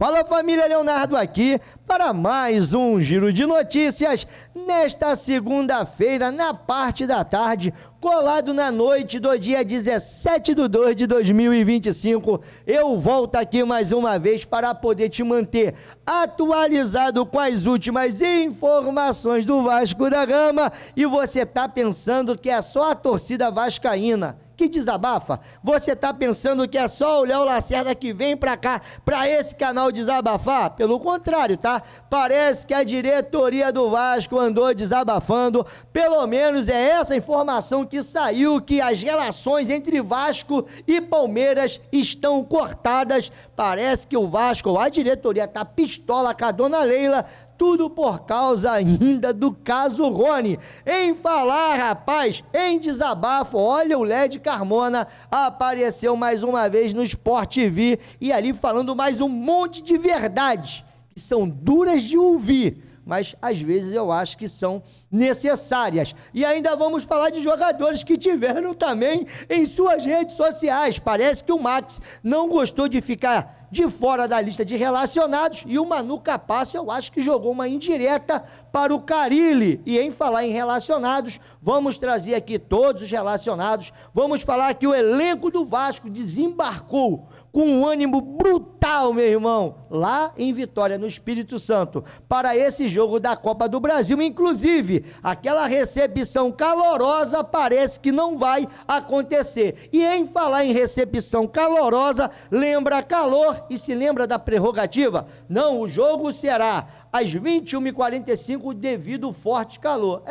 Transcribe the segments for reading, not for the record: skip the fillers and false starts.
Fala família, Leonardo aqui para mais um Giro de Notícias nesta segunda-feira, na parte da tarde, colado na noite do dia 17/2/2025. Eu volto aqui mais uma vez para poder te manter atualizado com as últimas informações do Vasco da Gama. E você tá pensando que é só a torcida vascaína que desabafa? Você tá pensando que é só o Léo Lacerda que vem pra cá, pra esse canal desabafar? Pelo contrário, tá? Parece que a diretoria do Vasco andou desabafando, pelo menos é essa informação que saiu, que as relações entre Vasco e Palmeiras estão cortadas. Parece que o Vasco, a diretoria tá pistola com a dona Leila, tudo por causa ainda do caso Rony. Em falar, rapaz, em desabafo, olha, o Led Carmona apareceu mais uma vez no Sport TV e ali falando mais um monte de verdades, que são duras de ouvir, mas às vezes eu acho que são necessárias. E ainda vamos falar de jogadores que tiveram também em suas redes sociais. Parece que o Max não gostou de ficar de fora da lista de relacionados e o Manu Capaz, eu acho que jogou uma indireta para o Carille. E em falar em relacionados, vamos trazer aqui todos os relacionados, vamos falar que o elenco do Vasco desembarcou com um ânimo brutal, meu irmão, lá em Vitória, no Espírito Santo, para esse jogo da Copa do Brasil. Inclusive, aquela recepção calorosa parece que não vai acontecer. E em falar em recepção calorosa, lembra calor e se lembra da prerrogativa? Não, o jogo será às 21h45 devido ao forte calor.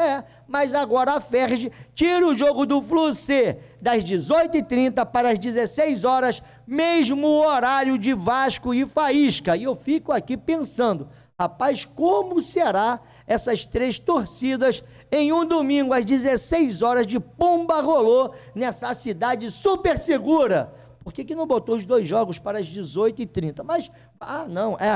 Mas agora a Ferg tira o jogo do Flu-C das 18h30 para as 16 horas, mesmo horário de Vasco e Faísca. E eu fico aqui pensando, rapaz, como será essas três torcidas em um domingo às 16 horas de Pomba Rolô, nessa cidade super segura? Por que não botou os dois jogos para as 18h30? Mas, não, é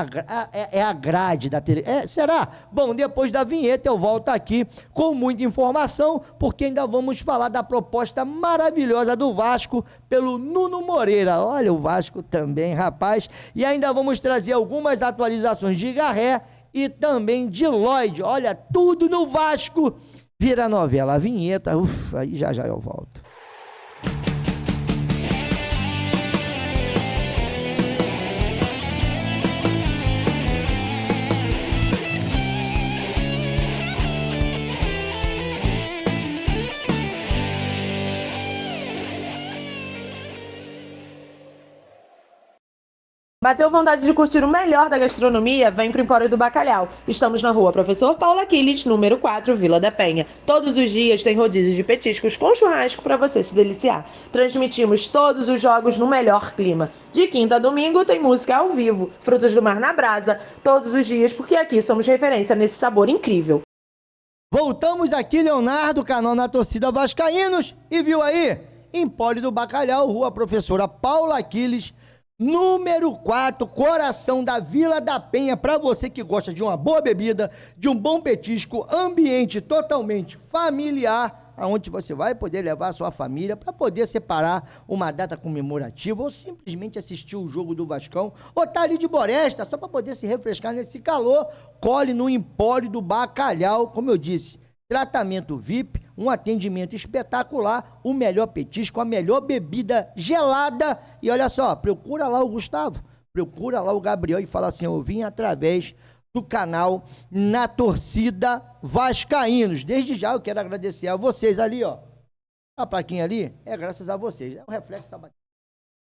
a grade da televisão. Será? Bom, depois da vinheta eu volto aqui com muita informação, porque ainda vamos falar da proposta maravilhosa do Vasco pelo Nuno Moreira. Olha, o Vasco também, rapaz. E ainda vamos trazer algumas atualizações de Garré e também de Lloyd. Olha, tudo no Vasco vira novela. A vinheta, aí já eu volto. Bateu vontade de curtir o melhor da gastronomia? Vem pro Empório do Bacalhau. Estamos na rua Professor Paulo Aquiles, número 4, Vila da Penha. Todos os dias tem rodízio de petiscos com churrasco para você se deliciar. Transmitimos todos os jogos no melhor clima. De quinta a domingo tem música ao vivo, frutos do mar na brasa, todos os dias, porque aqui somos referência nesse sabor incrível. Voltamos aqui, Leonardo, canal na torcida Vascaínos, e viu aí? Empório do Bacalhau, rua Professora Paula Aquiles, número 4, coração da Vila da Penha, para você que gosta de uma boa bebida, de um bom petisco, ambiente totalmente familiar, onde você vai poder levar a sua família para poder separar uma data comemorativa ou simplesmente assistir o jogo do Vascão, ou tá ali de boresta, só para poder se refrescar nesse calor. Colhe no Empório do Bacalhau, como eu disse, tratamento VIP, um atendimento espetacular, o melhor petisco, a melhor bebida gelada. E olha só, procura lá o Gustavo, procura lá o Gabriel e fala assim: eu vim através do canal Na Torcida Vascaínos. Desde já eu quero agradecer a vocês ali, ó. A plaquinha ali é graças a vocês. O reflexo tá batendo.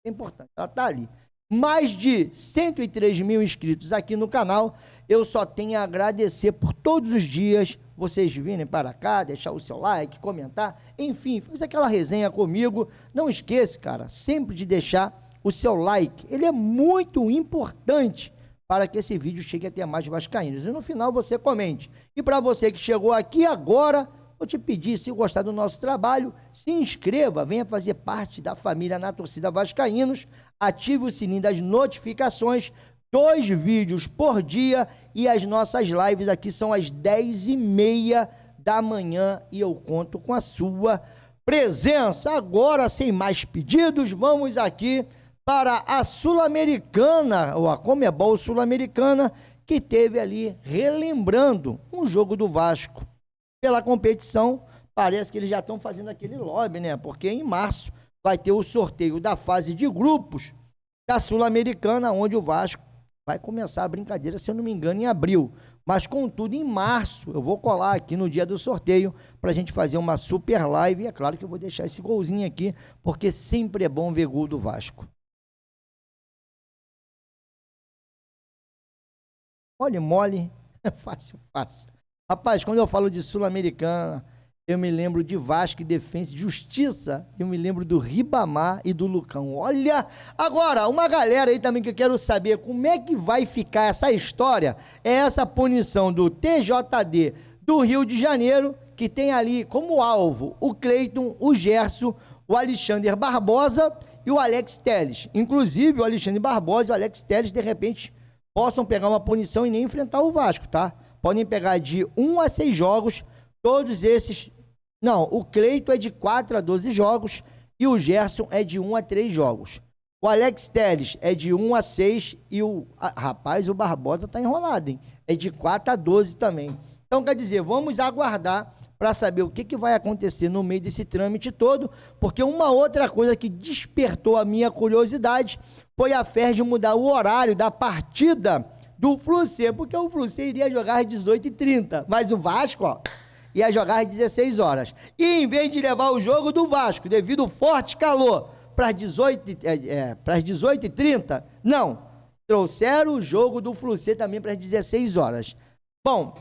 É importante, ela tá ali. Mais de 103 mil inscritos aqui no canal. Eu só tenho a agradecer por todos os dias vocês virem para cá, deixar o seu like, comentar, enfim, fazer aquela resenha comigo. Não esqueça, cara, sempre de deixar o seu like. Ele é muito importante para que esse vídeo chegue até mais vascaínos. E no final você comente. E para você que chegou aqui agora, vou te pedir, se gostar do nosso trabalho, se inscreva, venha fazer parte da família Na Torcida Vascaínos, ative o sininho das notificações, 2 vídeos por dia, e as nossas lives aqui são às 10h30 da manhã e eu conto com a sua presença. Agora, sem mais pedidos, vamos aqui para a Sul-Americana, ou a Conmebol Sul-Americana, que teve ali, relembrando um jogo do Vasco pela competição. Parece que eles já estão fazendo aquele lobby, né? Porque em março vai ter o sorteio da fase de grupos da Sul-Americana, onde o Vasco vai começar a brincadeira, se eu não me engano, em abril. Mas, contudo, em março, eu vou colar aqui no dia do sorteio para a gente fazer uma super live. E é claro que eu vou deixar esse golzinho aqui, porque sempre é bom ver gol do Vasco. Mole, fácil, fácil. Rapaz, quando eu falo de Sul-Americana, eu me lembro de Vasco e Defensa e Justiça, eu me lembro do Ribamar e do Lucão. Olha, agora, uma galera aí também que eu quero saber como é que vai ficar essa história, é essa punição do TJD do Rio de Janeiro, que tem ali como alvo o Cleiton, o Gerson, o Alexander Barbosa e o Alex Telles. Inclusive, o Alexandre Barbosa e o Alex Telles, de repente, possam pegar uma punição e nem enfrentar o Vasco, tá? Podem pegar de 1 a 6 jogos, todos esses... Não, o Cleiton é de 4 a 12 jogos e o Gerson é de 1 a 3 jogos. O Alex Telles é de 1 a 6 e o... Rapaz, o Barbosa tá enrolado, hein? É de 4 a 12 também. Então, quer dizer, vamos aguardar para saber o que vai acontecer no meio desse trâmite todo, porque uma outra coisa que despertou a minha curiosidade foi a FERJ mudar o horário da partida do Fluminense, porque o Fluminense iria jogar às 18h30, mas o Vasco, ó, ia jogar às 16 horas. E em vez de levar o jogo do Vasco, devido ao forte calor, para as 18h30, não, trouxeram o jogo do Fluminense também para as 16 horas. Bom,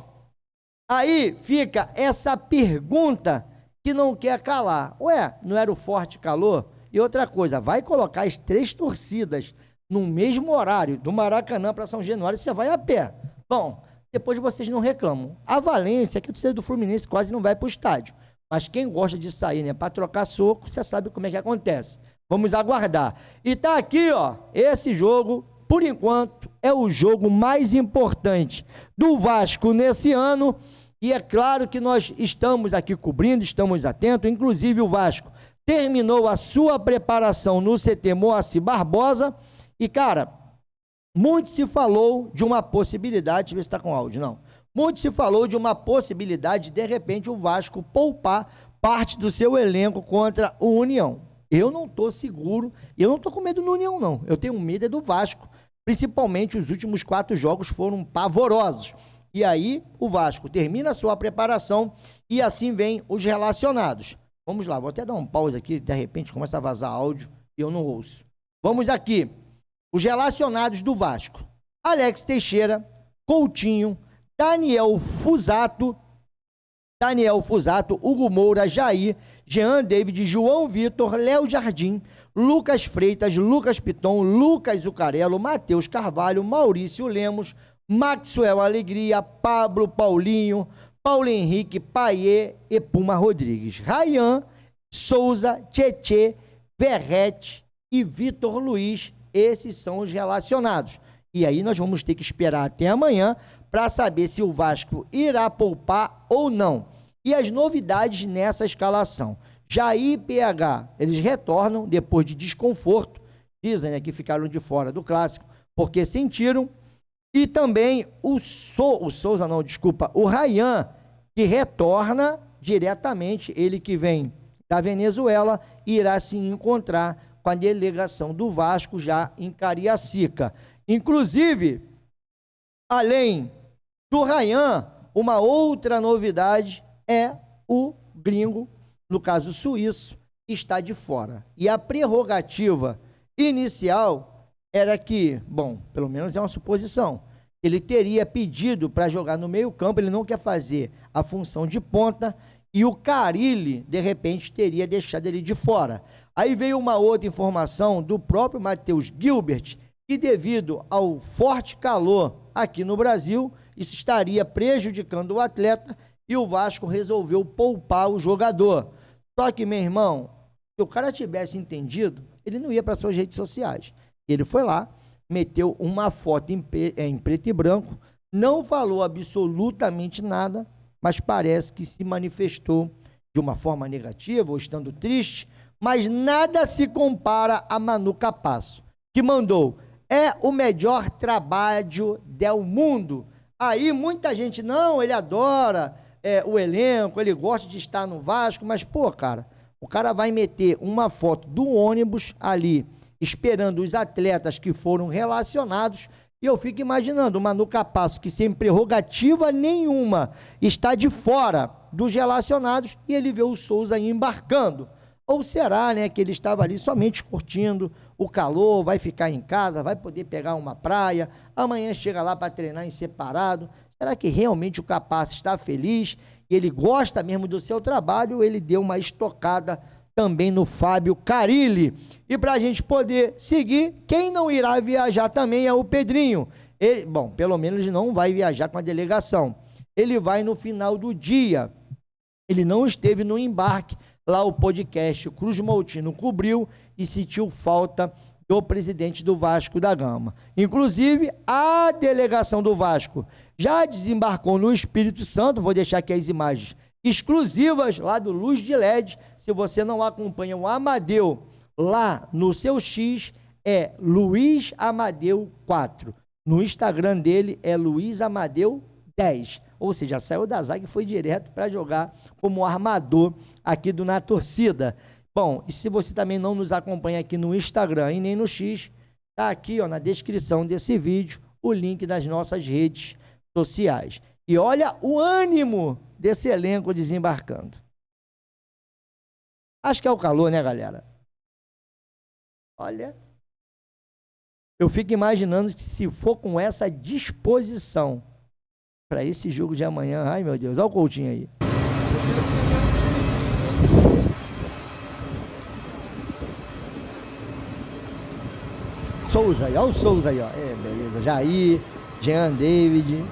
aí fica essa pergunta que não quer calar. Ué, não era o forte calor? E outra coisa, vai colocar as 3 torcidas no mesmo horário, do Maracanã para São Januário, você vai a pé. Bom, depois vocês não reclamam. A Valência, que o torcedor do Fluminense quase não vai para o estádio. Mas quem gosta de sair, né, para trocar soco, você sabe como é que acontece. Vamos aguardar. E tá aqui, ó, esse jogo, por enquanto, é o jogo mais importante do Vasco nesse ano. E é claro que nós estamos aqui cobrindo, estamos atentos. Inclusive o Vasco terminou a sua preparação no CT Moacir Barbosa. E, cara, muito se falou de uma possibilidade, deixa eu ver se está com áudio, não. Muito se falou de uma possibilidade de repente, o Vasco poupar parte do seu elenco contra o União. Eu não estou seguro, eu não estou com medo do União, não. Eu tenho medo do Vasco. Principalmente os últimos 4 jogos foram pavorosos. E aí, o Vasco termina a sua preparação e assim vem os relacionados. Vamos lá, vou até dar um pause aqui, de repente começa a vazar áudio e eu não ouço. Vamos aqui. Os relacionados do Vasco: Alex Teixeira, Coutinho, Daniel Fusato, Hugo Moura, Jair, Jean David, João Vitor, Léo Jardim, Lucas Freitas, Lucas Piton, Lucas Zucarello, Matheus Carvalho, Maurício Lemos, Maxwell Alegria, Pablo Paulinho, Paulo Henrique, Paiê e Puma Rodrigues, Rayan, Souza, Tietê, Verrete e Vitor Luiz. Esses são os relacionados. E aí nós vamos ter que esperar até amanhã para saber se o Vasco irá poupar ou não. E as novidades nessa escalação: Jair e PH, eles retornam depois de desconforto, dizem, né, que ficaram de fora do clássico porque sentiram. E também o Rayan, que retorna diretamente, ele que vem da Venezuela, irá se encontrar com a delegação do Vasco já em Cariacica. Inclusive, além do Rayan, uma outra novidade é o gringo, no caso suíço, está de fora. E a prerrogativa inicial era que, bom, pelo menos é uma suposição, ele teria pedido para jogar no meio-campo, ele não quer fazer a função de ponta, e o Carille, de repente, teria deixado ele de fora. Aí veio uma outra informação do próprio Matheus Gilbert, que devido ao forte calor aqui no Brasil, isso estaria prejudicando o atleta e o Vasco resolveu poupar o jogador. Só que, meu irmão, se o cara tivesse entendido, ele não ia para suas redes sociais. Ele foi lá, meteu uma foto em preto e branco, não falou absolutamente nada, mas parece que se manifestou de uma forma negativa ou estando triste, mas nada se compara a Manu Capasso. que mandou: é o melhor trabalho do mundo. Aí muita gente, não, ele adora o elenco, ele gosta de estar no Vasco, mas, pô, cara, o cara vai meter uma foto do ônibus ali, esperando os atletas que foram relacionados, e eu fico imaginando o Manu Capasso, que sem prerrogativa nenhuma está de fora dos relacionados, e ele vê o Souza aí embarcando. Ou será, né, que ele estava ali somente curtindo o calor, vai ficar em casa, vai poder pegar uma praia, amanhã chega lá para treinar em separado? Será que realmente o Capasso está feliz? Ele gosta mesmo do seu trabalho? Ele deu uma estocada também no Fábio Carilli. E para a gente poder seguir, quem não irá viajar também é o Pedrinho. Ele, bom, pelo menos ele não vai viajar com a delegação. Ele vai no final do dia. Ele não esteve no embarque. Lá o podcast o Cruz Maltino cobriu e sentiu falta do presidente do Vasco da Gama. Inclusive, a delegação do Vasco já desembarcou no Espírito Santo. Vou deixar aqui as imagens exclusivas lá do Luz de LED. Se você não acompanha o Amadeu lá no seu X, é Luiz Amadeu 4. No Instagram dele é Luiz Amadeu 10. Ou seja, saiu da zaga e foi direto para jogar como armador aqui do Na Torcida. Bom, e se você também não nos acompanha aqui no Instagram e nem no X, tá aqui, ó, na descrição desse vídeo o link das nossas redes sociais. E olha o ânimo desse elenco desembarcando. Acho que é o calor, né, galera? Olha, eu fico imaginando que se for com essa disposição para esse jogo de amanhã, ai meu Deus, olha o Coutinho aí. Souza aí, olha o Souza aí, ó. É, beleza, Jair, Jean David.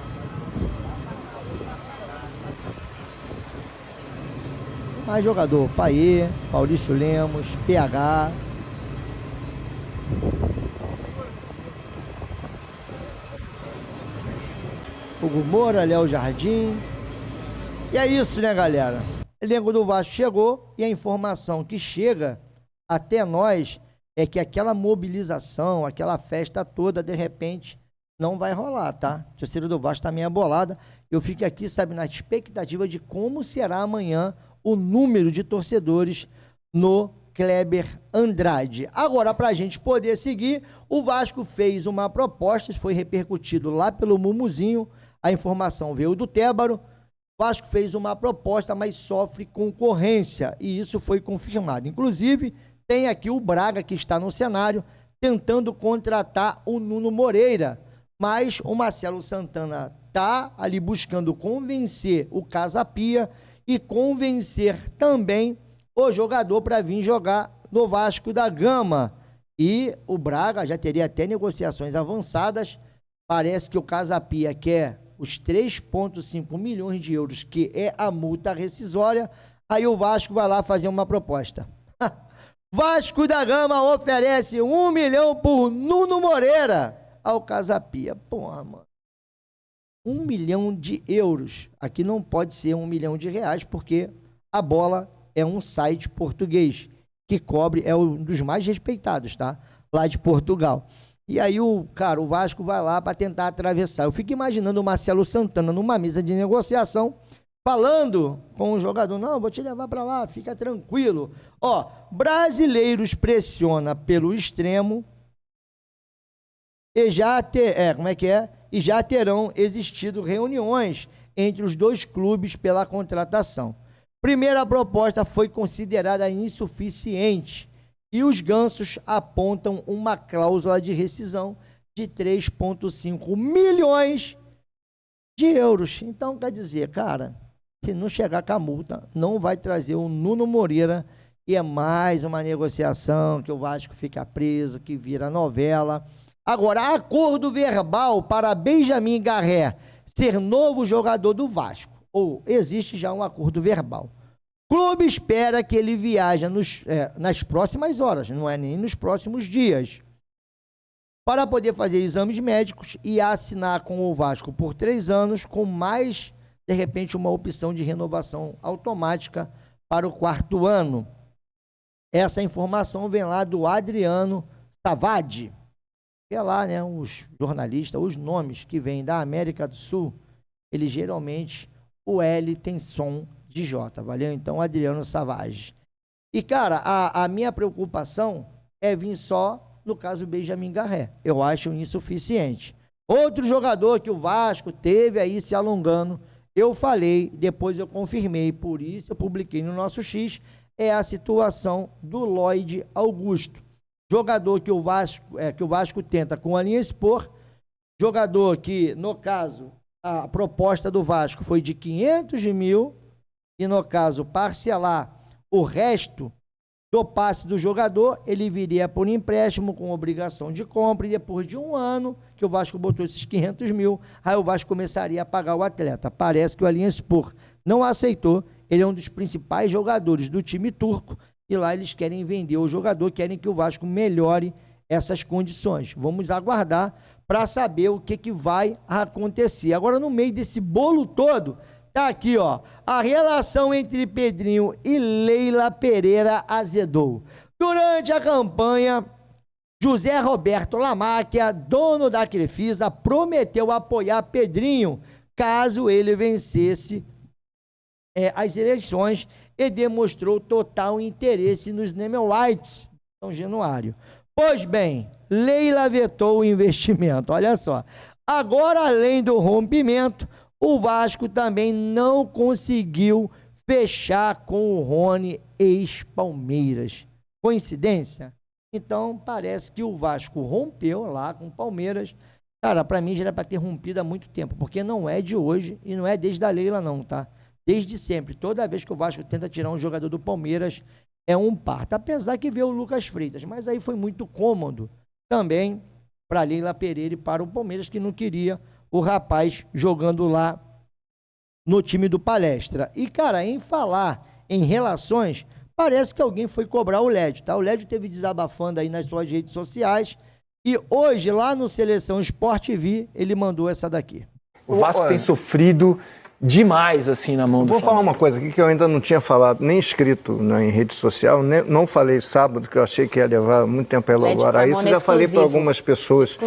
Mais jogador, Paê, Maurício Lemos, PH. Hugo Moura, Léo Jardim. E é isso, né, galera? O elenco do Vasco chegou e a informação que chega até nós é que aquela mobilização, aquela festa toda, de repente, não vai rolar, tá? A torcida do Vasco tá meio bolada. Eu fico aqui, sabe, na expectativa de como será amanhã o número de torcedores no Kleber Andrade. Agora, para a gente poder seguir, o Vasco fez uma proposta, foi repercutido lá pelo Mumuzinho, a informação veio do Tébaro. O Vasco fez uma proposta, mas sofre concorrência, e isso foi confirmado. Inclusive, tem aqui o Braga, que está no cenário, tentando contratar o Nuno Moreira, mas o Marcelo Santana está ali buscando convencer o Casa Pia e convencer também o jogador para vir jogar no Vasco da Gama. E o Braga já teria até negociações avançadas. Parece que o Casa Pia quer os 3,5 milhões de euros, que é a multa rescisória. Aí o Vasco vai lá fazer uma proposta. Vasco da Gama oferece 1 milhão por Nuno Moreira ao Casa Pia. Porra, mano. 1 milhão de euros. Aqui não pode ser 1 milhão de reais, porque a Bola é um site português que cobre, é um dos mais respeitados, tá? Lá de Portugal. E aí o Vasco vai lá para tentar atravessar. Eu fico imaginando o Marcelo Santana numa mesa de negociação, falando com o jogador: não, vou te levar para lá, fica tranquilo. Ó, brasileiros pressiona pelo extremo e já e já terão existido reuniões entre os dois clubes pela contratação. Primeira proposta foi considerada insuficiente e os gansos apontam uma cláusula de rescisão de 3,5 milhões de euros. Então, quer dizer, cara, se não chegar com a multa, não vai trazer o Nuno Moreira, e é mais uma negociação que o Vasco fica preso, que vira novela. Agora, acordo verbal para Benjamin Garré ser novo jogador do Vasco, ou existe já um acordo verbal. Clube espera que ele viaje nas próximas horas, não é nem nos próximos dias, para poder fazer exames médicos e assinar com o Vasco por 3 anos, com mais, de repente, uma opção de renovação automática para o 4º ano. Essa informação vem lá do Adriano Savadi. é lá, né, os jornalistas, os nomes que vêm da América do Sul, eles geralmente, o L tem som de J, valeu? Então, Adriano Savage. E, cara, a minha preocupação é vir só, no caso, Benjamin Garré. Eu acho insuficiente. Outro jogador que o Vasco teve aí se alongando, eu falei, depois eu confirmei, por isso eu publiquei no nosso X, é a situação do Lloyd Augusto. Jogador que o Vasco tenta com a linha expor, jogador que, no caso, a proposta do Vasco foi de 500 mil e, no caso, parcelar o resto do passe do jogador, ele viria por empréstimo com obrigação de compra e depois de um ano que o Vasco botou esses 500 mil, aí o Vasco começaria a pagar o atleta. Parece que o Alinhaspor não aceitou, ele é um dos principais jogadores do time turco e lá eles querem vender o jogador, querem que o Vasco melhore essas condições. Vamos aguardar para saber o que vai acontecer. Agora, no meio desse bolo todo, tá aqui, ó, a relação entre Pedrinho e Leila Pereira azedou. Durante a campanha, José Roberto Lamáquia, dono da Crefisa, prometeu apoiar Pedrinho caso ele vencesse as eleições e demonstrou total interesse nos Nemelites de São Januário. Pois bem, Leila vetou o investimento, olha só. Agora, além do rompimento, o Vasco também não conseguiu fechar com o Rony ex-Palmeiras. Coincidência? Então, parece que o Vasco rompeu lá com o Palmeiras. Cara, pra mim já era pra ter rompido há muito tempo, porque não é de hoje e não é desde a Leila não, tá? Desde sempre. Toda vez que o Vasco tenta tirar um jogador do Palmeiras, é um parto. Apesar que veio o Lucas Freitas, mas aí foi muito cômodo também para Leila Pereira e para o Palmeiras, que não queria o rapaz jogando lá no time do Palestra. E, cara, em falar em relações, parece que alguém foi cobrar o Lédio, tá? O Lédio teve desabafando aí nas suas redes sociais e hoje, lá no Seleção Sport TV, ele mandou essa daqui. O Vasco tem sofrido demais, assim, na mão do Vou falar uma coisa aqui que eu ainda não tinha falado, nem escrito em rede social, não falei sábado, que eu achei que ia levar muito tempo a elaborar isso, já falei para algumas pessoas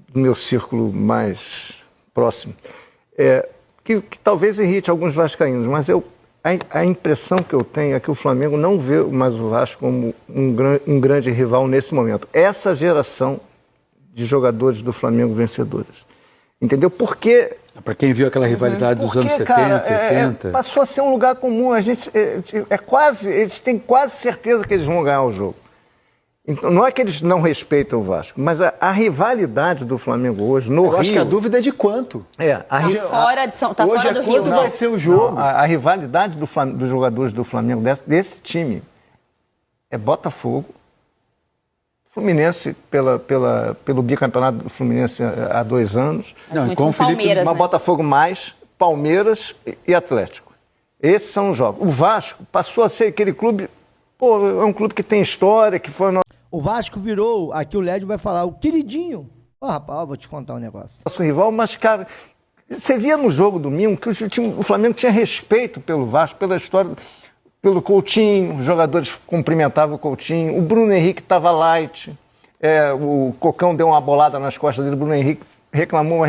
do meu círculo mais próximo, que talvez irrite alguns vascaínos, mas a impressão que eu tenho é que o Flamengo não vê mais o Vasco como um grande rival nesse momento. Essa geração de jogadores do Flamengo vencedores. Entendeu? Porque... Para quem viu aquela rivalidade dos anos 70, 80... Passou a ser um lugar comum. A gente eles têm quase certeza que eles vão ganhar o jogo. Então, não é que eles não respeitam o Vasco, mas a rivalidade do Flamengo hoje no Rio... Eu acho que a dúvida é de quanto. Hoje é quando vai ser o jogo. A rivalidade dos jogadores do Flamengo, desse time, é Botafogo, Fluminense pelo bicampeonato do Fluminense há 2 anos. Não, com o Felipe, mas Botafogo mais, Palmeiras e Atlético. Esses são os jogos. O Vasco passou a ser aquele clube, é um clube que tem história, que foi... O Vasco virou, aqui o Lédio vai falar, o queridinho. Rapaz, vou te contar um negócio. Nosso rival, mas, cara, você via no jogo domingo que o Flamengo tinha respeito pelo Vasco, pela história... Pelo Coutinho, os jogadores cumprimentavam o Coutinho, o Bruno Henrique estava light, o Cocão deu uma bolada nas costas dele, o Bruno Henrique reclamou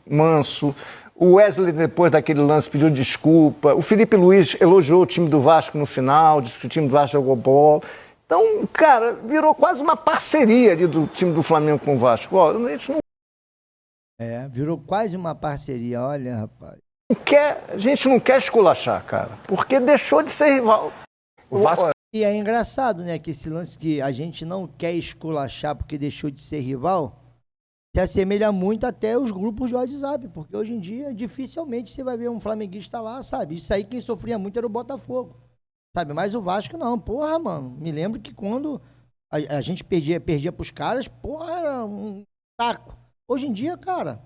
manso, o Wesley depois daquele lance pediu desculpa, o Felipe Luiz elogiou o time do Vasco no final, disse que o time do Vasco jogou bola. Então, cara, virou quase uma parceria ali do time do Flamengo com o Vasco. Virou quase uma parceria, olha, rapaz. A gente não quer esculachar, cara, porque deixou de ser rival. O Vasco... E é engraçado, né, que esse lance que a gente não quer esculachar porque deixou de ser rival, se assemelha muito até os grupos de WhatsApp, porque hoje em dia dificilmente você vai ver um flamenguista lá, sabe? Isso aí quem sofria muito era o Botafogo, sabe? Mas o Vasco não, porra, mano. Me lembro que quando a gente perdia pros caras, porra, era um saco. Hoje em dia, cara,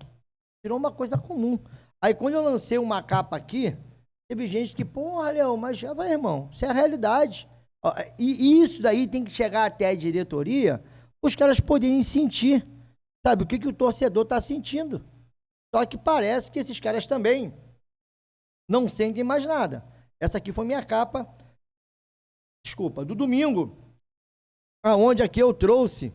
virou uma coisa comum. Aí quando eu lancei uma capa aqui, teve gente que, porra, Léo, mas já vai, irmão, isso é a realidade. E isso daí tem que chegar até a diretoria, os caras poderem sentir, sabe, o que o torcedor tá sentindo. Só que parece que esses caras também não sentem mais nada. Essa aqui foi minha capa, do domingo, aonde aqui eu trouxe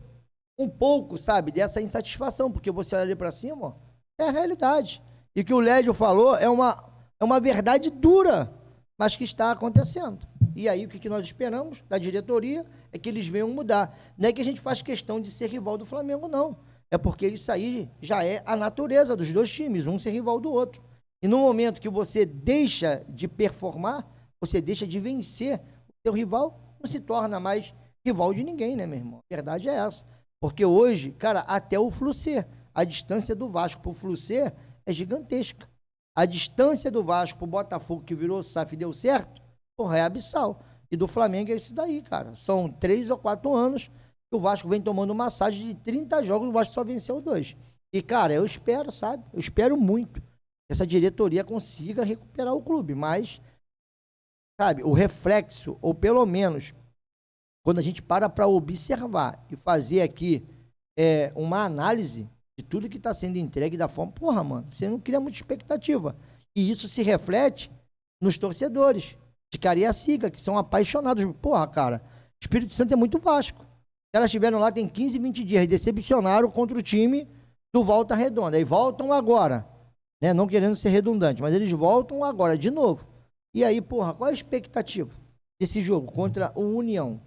um pouco, sabe, dessa insatisfação, porque você olha ali para cima, ó, é a realidade. E o que o Lédio falou é uma verdade dura, mas que está acontecendo. E aí o que nós esperamos da diretoria é que eles venham mudar. Não é que a gente faz questão de ser rival do Flamengo, não. É porque isso aí já é a natureza dos dois times, um ser rival do outro. E no momento que você deixa de performar, você deixa de vencer, o seu rival não se torna mais rival de ninguém, né, meu irmão? A verdade é essa. Porque hoje, cara, até o Flu-C, a distância do Vasco pro Flu-C é gigantesca. A distância do Vasco pro Botafogo, que virou SAF e deu certo, porra, é abissal. E do Flamengo é isso daí, cara. São 3 ou 4 anos que o Vasco vem tomando massagem de 30 jogos, o Vasco só venceu 2. E, cara, eu espero, sabe? Eu espero muito que essa diretoria consiga recuperar o clube, mas, sabe, o reflexo, ou pelo menos, quando a gente para observar e fazer aqui uma análise de tudo que está sendo entregue da forma, porra, mano, você não cria muita expectativa. E isso se reflete nos torcedores de Cariacica, que são apaixonados. Porra, cara, Espírito Santo é muito Vasco. Elas estiveram lá tem 15, 20 dias, decepcionaram contra o time do Volta Redonda. E voltam agora, né? Não querendo ser redundante, mas eles voltam agora de novo. E aí, porra, qual a expectativa desse jogo contra o União?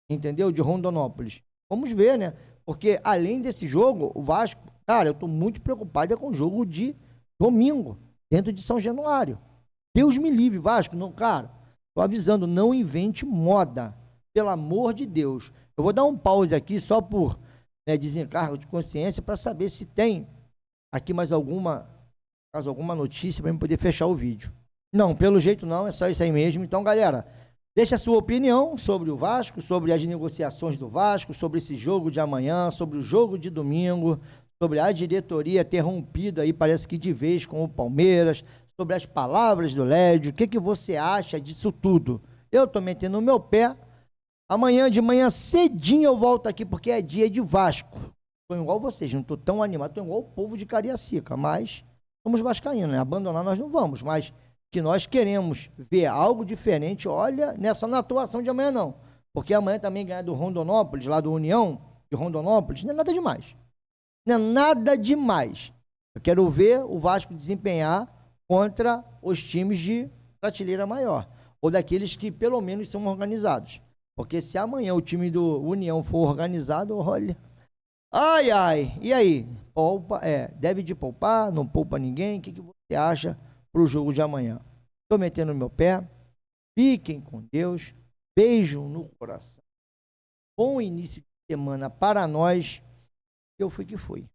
Entendeu? De Rondonópolis. Vamos ver, né? Porque além desse jogo, o Vasco, cara, eu tô muito preocupado com o jogo de domingo, dentro de São Januário. Deus me livre, Vasco, não, cara, tô avisando, não invente moda, pelo amor de Deus. Eu vou dar um pause aqui só por desencargo de consciência para saber se tem aqui mais alguma notícia para eu poder fechar o vídeo. Não, pelo jeito não, é só isso aí mesmo. Então, galera, deixa a sua opinião sobre o Vasco, sobre as negociações do Vasco, sobre esse jogo de amanhã, sobre o jogo de domingo, sobre a diretoria ter rompido aí, parece que de vez, com o Palmeiras, sobre as palavras do Lédio. O que você acha disso tudo? Eu tô metendo o meu pé. Amanhã de manhã cedinho eu volto aqui, porque é dia de Vasco. Tô igual vocês, não tô tão animado, tô igual o povo de Cariacica, mas somos vascaínos, né? Abandonar nós não vamos, mas que nós queremos ver algo diferente, olha, não é só na atuação de amanhã não, porque amanhã também ganhar do Rondonópolis, lá do União, de Rondonópolis, não é nada demais. Não é nada demais. Eu quero ver o Vasco desempenhar contra os times de prateleira maior, ou daqueles que pelo menos são organizados. Porque se amanhã o time do União for organizado, olha... Ai, ai, e aí? Poupa, deve de poupar, não poupa ninguém? O que você acha pro jogo de amanhã? Tô metendo meu pé. Fiquem com Deus. Beijo no coração. Bom início de semana para nós. Eu fui que fui.